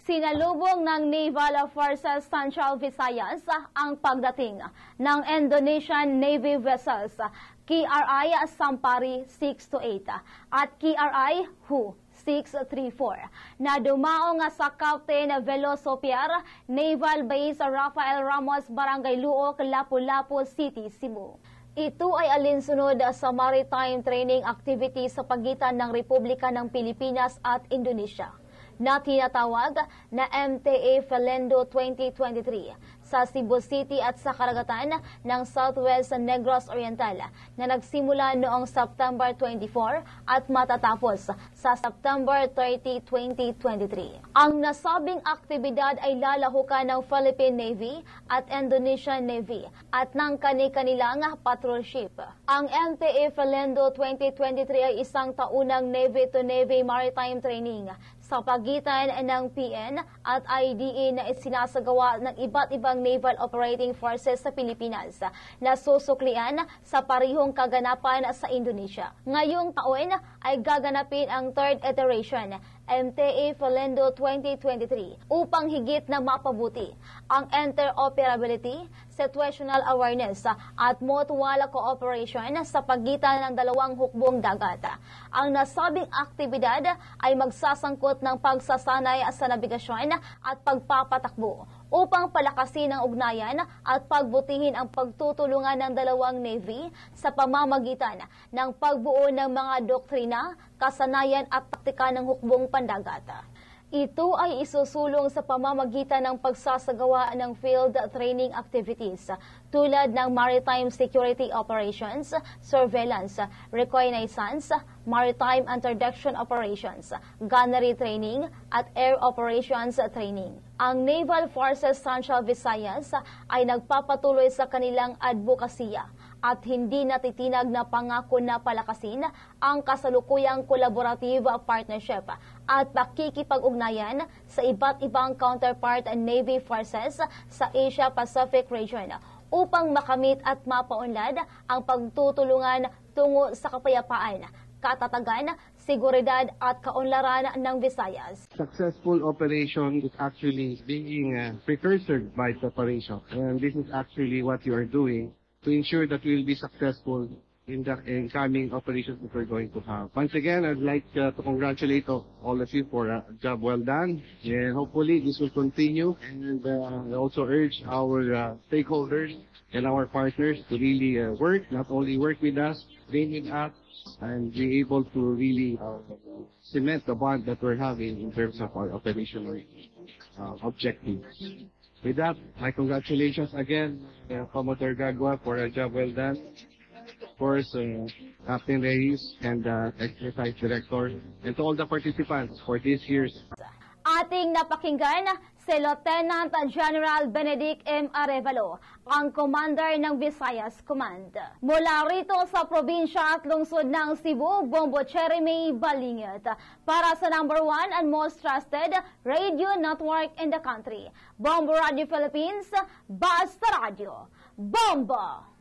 Sinalubong ng Naval Forces Central Visayas ang pagdating ng Indonesian Navy vessels KRI Sampari 628 at KRI Hu 634 na dumaong sa Captain Veloso Pier Naval Base Rafael Ramos, Barangay Luok, Lapu-Lapu City, Cebu. Ito ay alinsunod sa maritime training activity sa pagitan ng Republika ng Pilipinas at Indonesia na tinatawag na MTA Felendo 2023 sa Cebu City at sa karagatan ng Southwest Negros Oriental na nagsimula noong September 24 at matatapos sa September 30, 2023. Ang nasabing aktibidad ay lalahukan ng Philippine Navy at Indonesian Navy at ng kani-kanilang patrol ship. Ang MTA Felendo 2023 ay isang taunang Navy-to-Navy maritime training sa pagitan ng PN at IDE na isinasagawa ng iba't ibang naval operating forces sa Pilipinas na susuklian sa parihong kaganapan sa Indonesia. Ngayong taon ay gaganapin ang third iteration MTA Felendo 2023 upang higit na mapabuti ang interoperability, situational awareness at mutual cooperation sa pagitan ng dalawang hukbong dagat. Ang nasabing aktibidad ay magsasangkot ng pagsasanay sa nabigasyon at pagpapatakbo upang palakasin ang ugnayan at pagbutihin ang pagtutulungan ng dalawang Navy sa pamamagitan ng pagbuo ng mga doktrina, kasanayan at taktika ng hukbong pandagat. Ito ay isusulong sa pamamagitan ng pagsasagawa ng field training activities tulad ng maritime security operations, surveillance, reconnaissance, maritime interdiction operations, gunnery training, at air operations training. Ang Naval Forces Central Visayas ay nagpapatuloy sa kanilang advokasya at hindi natitinag na pangako na palakasin ang kasalukuyang collaborative partnership at pakikipag-ugnayan sa iba't ibang counterpart Navy forces sa Asia-Pacific region upang makamit at mapaunlad ang pagtutulungan tungo sa kapayapaan, katatagan, seguridad at kaunlaran ng Visayas. Successful operation is actually being precursored by preparation, and this is actually what you are doing to ensure that we will be successful in the incoming operations that we're going to have. Once again, I'd like to congratulate all of you for a job well done, and hopefully this will continue. And I also urge our stakeholders and our partners to really work, not only work with us, train with us, and be able to really cement the bond that we're having in terms of our operational objectives. With that, my congratulations again, Commodore Gagua, for a job well done. Of course, Captain Reyes and Exercise Director, and to all the participants for this year's. Ating napakinggan si Lieutenant General Benedict M. Arevalo, ang commander ng Visayas Command. Mula rito sa probinsya at lungsod ng Cebu, Bombo Jeremy Balingit, para sa number 1 and most trusted radio network in the country, Bombo Radio Philippines, Basta Radio, Bombo!